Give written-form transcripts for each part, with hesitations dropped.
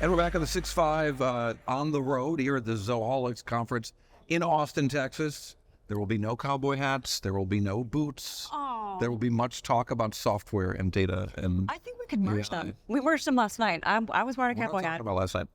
And we're back at the 6.5 on the road here at the Zoholics Conference in Austin, Texas. There will be no cowboy hats. There will be no boots. Oh. There will be much talk about software and data. And I think we could merge them. We merged them last night. I was wearing a cowboy hat. About last night.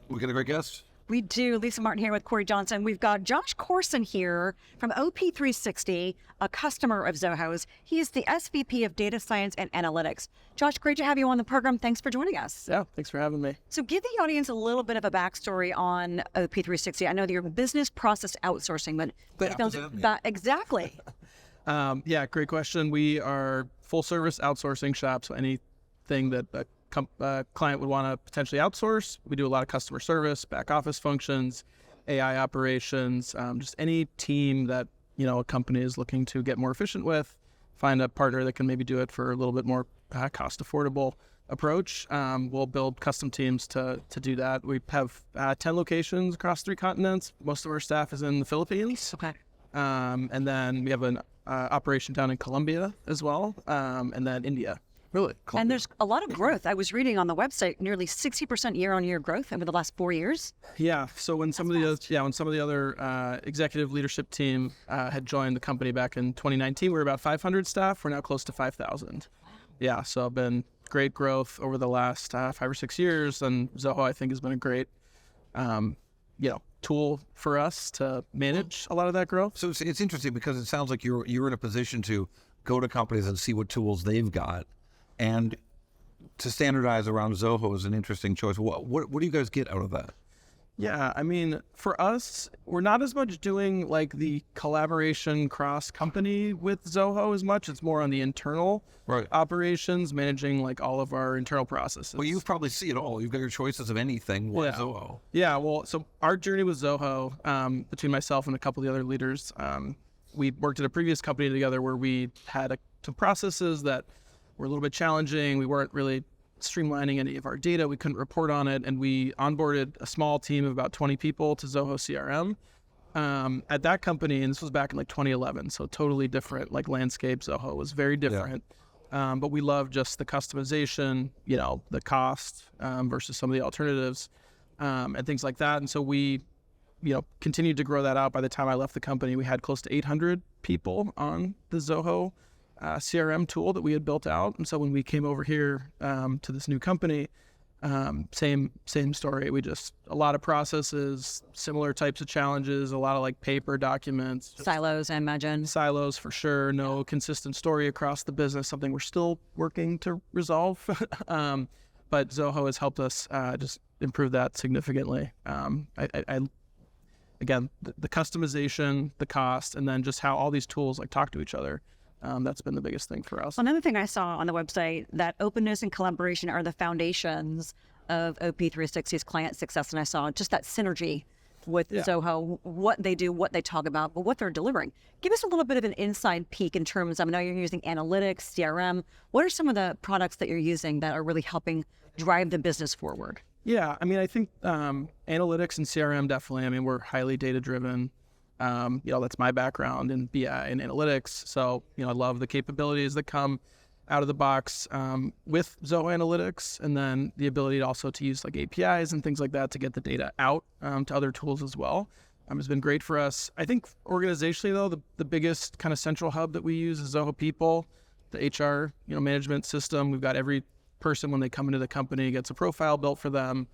We got a great guest. We do. Lisa Martin here with Corey Johnson. We've got Josh Corson here from OP360, a customer of Zoho's. He is the SVP of Data Science and Analytics. Josh, great to have you on the program. Thanks for joining us. Yeah, thanks for having me. So give the audience a little bit of a backstory on OP360. I know that you're business process outsourcing, but exactly. Yeah, great question. We are full service outsourcing shop. So anything that a client would want to potentially outsource, we do a lot of customer service, back office functions, AI operations, just any team that, a company is looking to get more efficient with, find a partner that can maybe do it for a little bit more cost affordable approach. We'll build custom teams to do that. We have 10 locations across 3 continents. Most of our staff is in the Philippines. Okay. And then we have an operation down in Colombia as well, and then India. Really? Colombia. And there's a lot of growth. I was reading on the website, nearly 60% year-on-year growth over the last 4 years. Yeah. So when some of the other executive leadership team had joined the company back in 2019, we were about 500 staff. We're now close to 5,000. Wow. Yeah. So been great growth over the last 5 or 6 years, and Zoho I think has been a great, tool for us to manage a lot of that growth. So it's interesting because it sounds like you're in a position to go to companies and see what tools they've got. And to standardize around Zoho is an interesting choice. What do you guys get out of that? Yeah, I mean, for us, we're not as much doing like the collaboration cross-company with Zoho as much. It's more on the internal operations, managing like all of our internal processes. Well, you probably see it all. You've got your choices of anything with Zoho. Yeah, well, so our journey with Zoho, between myself and a couple of the other leaders, we worked at a previous company together where we had some processes that were a little bit challenging. We weren't really streamlining any of our data. We couldn't report on it. And we onboarded a small team of about 20 people to Zoho CRM at that company. And this was back in like 2011. So totally different like landscape. Zoho was very different. Yeah. But we loved just the customization, the cost versus some of the alternatives and things like that. And so we, continued to grow that out. By the time I left the company, we had close to 800 people on the Zoho CRM tool that we had built out. And so when we came over here to this new company, same story. We just, a lot of processes, similar types of challenges, a lot of like paper documents. Silos, I imagine. Silos for sure. No consistent story across the business, something we're still working to resolve. But Zoho has helped us just improve that significantly. Again, the customization, the cost, and then just how all these tools like talk to each other. That's been the biggest thing for us. Another thing I saw on the website, that openness and collaboration are the foundations of OP360's client success. And I saw just that synergy with Zoho, what they do, what they talk about, but what they're delivering. Give us a little bit of an inside peek in terms of, I know you're using analytics, CRM. What are some of the products that you're using that are really helping drive the business forward? Yeah, I mean, I think analytics and CRM definitely. I mean, we're highly data-driven. That's my background in BI and analytics. So, I love the capabilities that come out of the box with Zoho Analytics, and then the ability also to use like APIs and things like that to get the data out to other tools as well. Has been great for us. I think organizationally though, the biggest kind of central hub that we use is Zoho People, the HR, management system. We've got every person when they come into the company gets a profile built for them.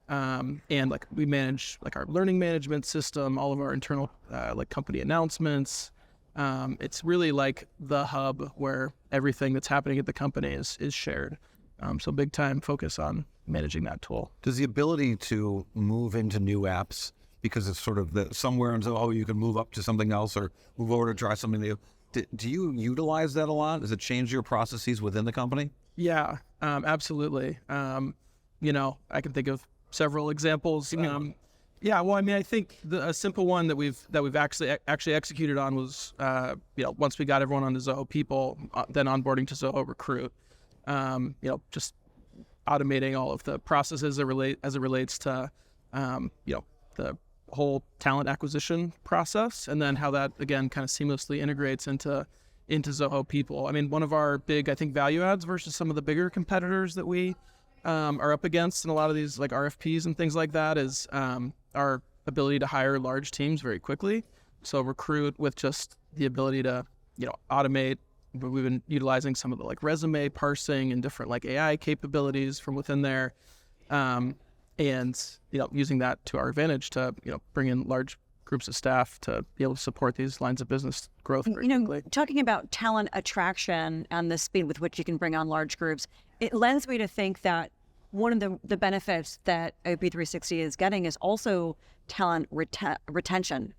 And like we manage like our learning management system, all of our internal like company announcements. It's really like the hub where everything that's happening at the company is shared. So big time focus on managing that tool. Does the ability to move into new apps, because it's sort of somewhere in Zoho you can move up to something else or move over to try something new. Do you utilize that a lot? Does it change your processes within the company? Yeah, absolutely. I can think of several examples. I think a simple one that we've actually executed on was once we got everyone on the Zoho People, then onboarding to Zoho Recruit. Just automating all of the processes as it relates to the whole talent acquisition process, and then how that again kind of seamlessly integrates into Zoho People. I mean, one of our big, I think, value adds versus some of the bigger competitors that we are up against in a lot of these like RFPs and things like that is our ability to hire large teams very quickly. So Recruit with just the ability to, automate. We've been utilizing some of the like resume parsing and different like AI capabilities from within there. And, using that to our advantage to, bring in large groups of staff to be able to support these lines of business growth very quickly. Talking about talent attraction and the speed with which you can bring on large groups, it lends me to think that one of the benefits that OP360 is getting is also talent retention.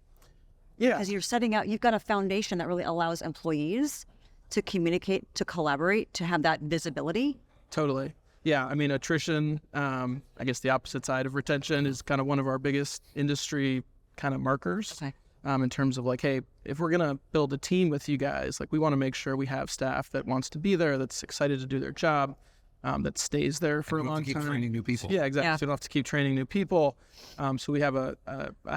Yeah. Because you've got a foundation that really allows employees to communicate, to collaborate, to have that visibility. Totally. Yeah. I mean, attrition, I guess the opposite side of retention is kind of one of our biggest industry kind of markers. Okay. In terms of like, hey, if we're going to build a team with you guys, like we want to make sure we have staff that wants to be there, that's excited to do their job, that stays there for a long time. Keep training new people. Yeah, exactly. Yeah. So you don't have to keep training new people. So we have a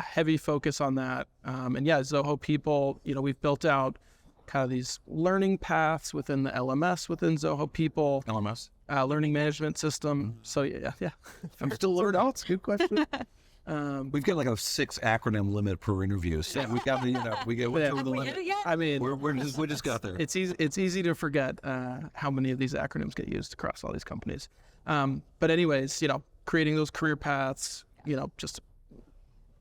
heavy focus on that. And yeah, Zoho people, we've built out kind of these learning paths within the LMS, within Zoho people. LMS? Learning management system. So yeah. I'm still learning. Oh, it's a good question. We've got like a 6 acronym limit per interview. So we got the, we're over the limit. I mean, We just got there. It's easy to forget how many of these acronyms get used across all these companies. But anyways, creating those career paths, just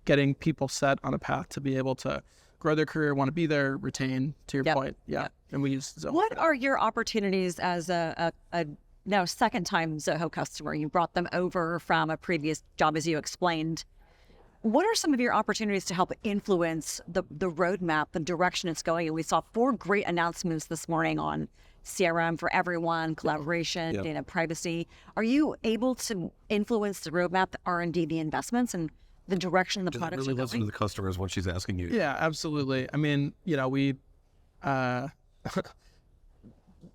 getting people set on a path to be able to grow their career, want to be there, retain, to your point. Yeah. Yep. And we use Zoho. What are your opportunities as a now second-time Zoho customer? You brought them over from a previous job, as you explained. What are some of your opportunities to help influence the roadmap, the direction it's going? And we saw 4 great announcements this morning on CRM for everyone, collaboration, data privacy. Are you able to influence the roadmap, the R&D, the investments, and the direction the products really are listen going? to the customers when she's asking you. Yeah, absolutely. I mean, we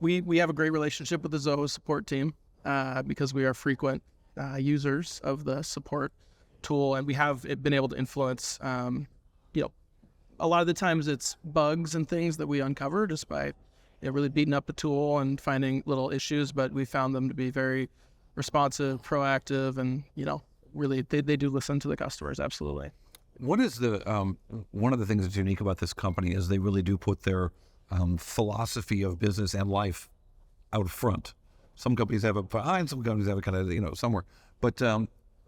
we have a great relationship with the Zoho support team because we are frequent users of the support tool, and we have been able to influence. A lot of the times it's bugs and things that we uncover just by really beating up the tool and finding little issues, but we found them to be very responsive, proactive, and really they do listen to the customers. Absolutely. What is the one of the things that's unique about this company is they really do put their philosophy of business and life out front. Some companies have it behind, some companies have it kind of somewhere. But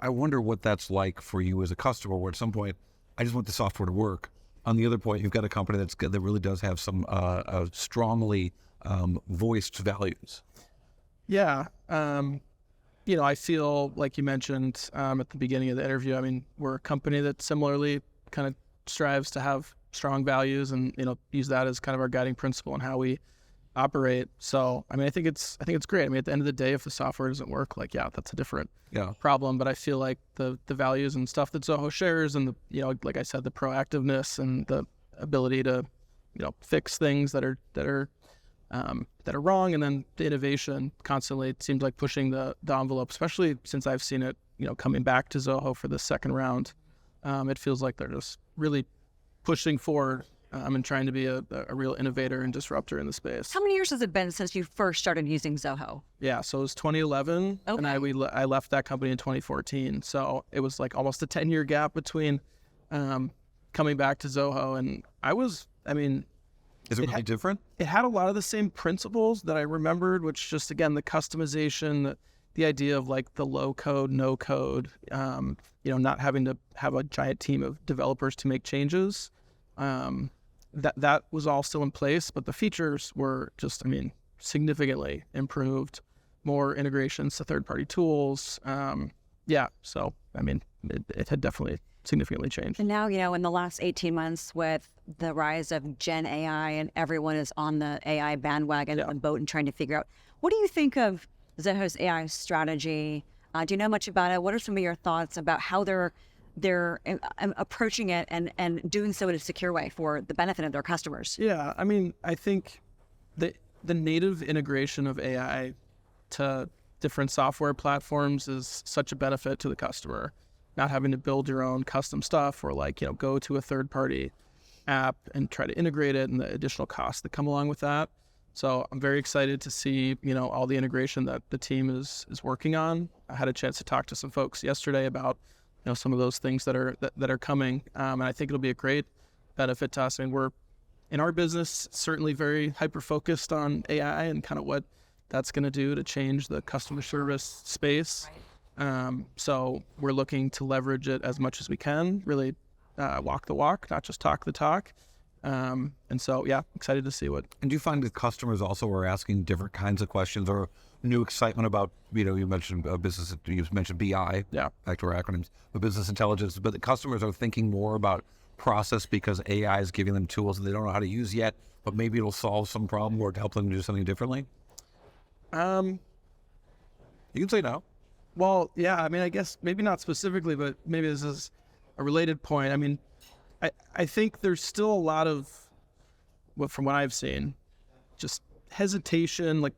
I wonder what that's like for you as a customer, where at some point I just want the software to work. On the other point, you've got a company that really does have some strongly voiced values. Yeah. I feel like you mentioned at the beginning of the interview, I mean, we're a company that similarly kind of strives to have strong values and, use that as kind of our guiding principle in how we operate. So, I mean, I think it's great. I mean, at the end of the day, if the software doesn't work, that's a different problem. But I feel like the values and stuff that Zoho shares and like I said, the proactiveness and the ability to, fix things that are wrong, and then the innovation constantly, it seems like pushing the envelope, especially since I've seen it, coming back to Zoho for the second round. It feels like they're just really pushing forward and trying to be a real innovator and disruptor in the space. How many years has it been since you first started using Zoho? Yeah, so it was 2011, and I left that company in 2014. So it was like almost a 10-year gap between coming back to Zoho, and is it really different? It had a lot of the same principles that I remembered, which just, again, the customization, the idea of like the low code, no code, not having to have a giant team of developers to make changes. That was all still in place, but the features were just, significantly improved, more integrations to third-party tools. So, it had definitely significantly changed. And now, in the last 18 months with the rise of Gen AI and everyone is on the AI bandwagon on boat and trying to figure out, what do you think of Zoho's AI strategy? Do you know much about it? What are some of your thoughts about how they're approaching it and doing so in a secure way for the benefit of their customers? Yeah, I think the native integration of AI to different software platforms is such a benefit to the customer. Not having to build your own custom stuff or go to a third-party app and try to integrate it and the additional costs that come along with that. So I'm very excited to see, all the integration that the team is working on. I had a chance to talk to some folks yesterday about, some of those things that are coming. And I think it'll be a great benefit to us. I mean, we're in our business certainly very hyper-focused on AI and kind of what that's going to do to change the customer service space. So we're looking to leverage it as much as we can, really walk the walk, not just talk the talk. And so, excited to see what. And do you find that customers also are asking different kinds of questions or new excitement about, you mentioned business, you mentioned BI, back to our acronyms, but business intelligence, but the customers are thinking more about process because AI is giving them tools that they don't know how to use yet, but maybe it'll solve some problem or help them do something differently? You can say no. Well, I mean, I guess maybe not specifically, but maybe this is a related point. I mean, I think there's still a lot of, from what I've seen, just hesitation. Like,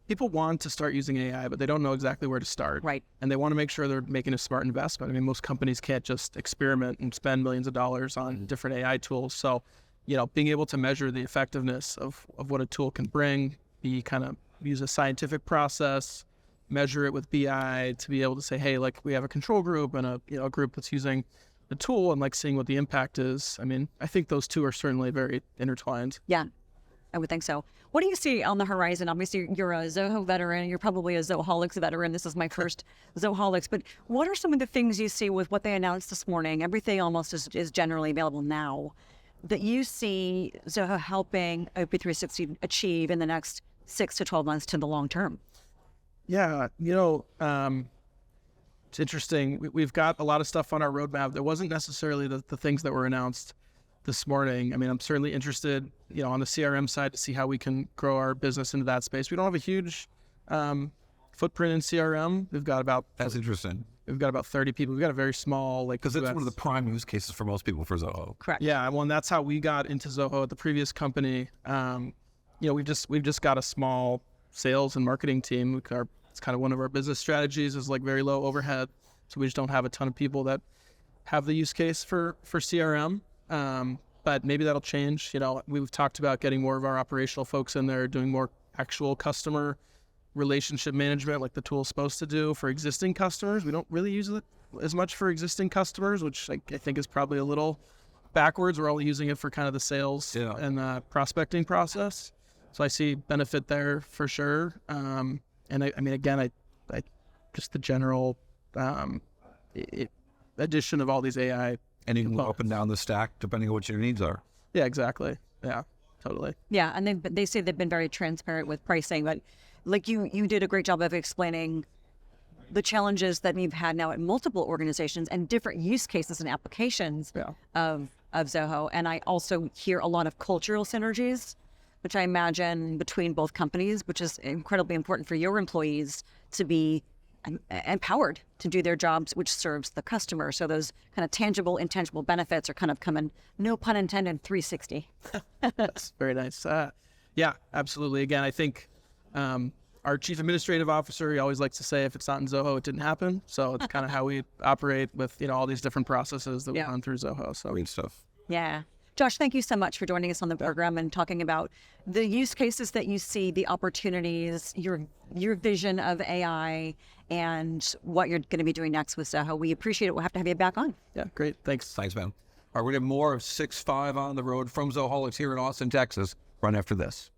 people want to start using AI, but they don't know exactly where to start. Right. And they want to make sure they're making a smart investment. I mean, most companies can't just experiment and spend millions of dollars on different AI tools. So, being able to measure the effectiveness of what a tool can bring, use a scientific process, measure it with BI to be able to say, hey, like, we have a control group and a group that's using the tool, and like seeing what the impact is. I mean, I think those two are certainly very intertwined. Yeah, I would think so. What do you see on the horizon? Obviously, you're a Zoho veteran. You're probably a Zoholics veteran. This is my first Zoholics. But what are some of the things you see with what they announced this morning? Everything almost is generally available now that you see Zoho helping OP360 achieve in the next 6 to 12 months to the long term? Yeah, it's interesting. We've got a lot of stuff on our roadmap. There wasn't necessarily the things that were announced this morning. I mean, I'm certainly interested, on the CRM side to see how we can grow our business into that space. We don't have a huge footprint in CRM. We've got about That's interesting. We've got about 30 people. We've got a very small, Because that's one of the prime use cases for most people for Zoho. Correct. Yeah, well, and that's how we got into Zoho at the previous company. We've just got a small sales and marketing team. It's kind of one of our business strategies is like very low overhead. So we just don't have a ton of people that have the use case for CRM. But maybe that'll change. We've talked about getting more of our operational folks in there, doing more actual customer relationship management like the tool's supposed to do for existing customers. We don't really use it as much for existing customers, which I think is probably a little backwards. We're only using it for kind of the sales and prospecting process. So I see benefit there for sure. And I mean, again, I just the general addition of all these AI. And you can go up and down the stack depending on what your needs are. Yeah, exactly. Yeah, totally. Yeah, and they say they've been very transparent with pricing, but like you did a great job of explaining the challenges that we've had now at multiple organizations and different use cases and applications of Zoho. And I also hear a lot of cultural synergies, which I imagine between both companies, which is incredibly important for your employees to be empowered to do their jobs, which serves the customer. So those kind of tangible, intangible benefits are kind of coming, no pun intended, 360. That's very nice. Yeah, absolutely. Again, I think our chief administrative officer, he always likes to say, if it's not in Zoho, it didn't happen. So it's kind of how we operate with, all these different processes that we've gone through Zoho. So Great stuff. Yeah. Josh, thank you so much for joining us on the program and talking about the use cases that you see, the opportunities, your vision of AI, and what you're going to be doing next with Zoho. We appreciate it. We'll have to have you back on. Yeah, great. Thanks. Thanks, man. All right, we're going to have more of 6.5 on the road from Zoholics here in Austin, Texas, right after this.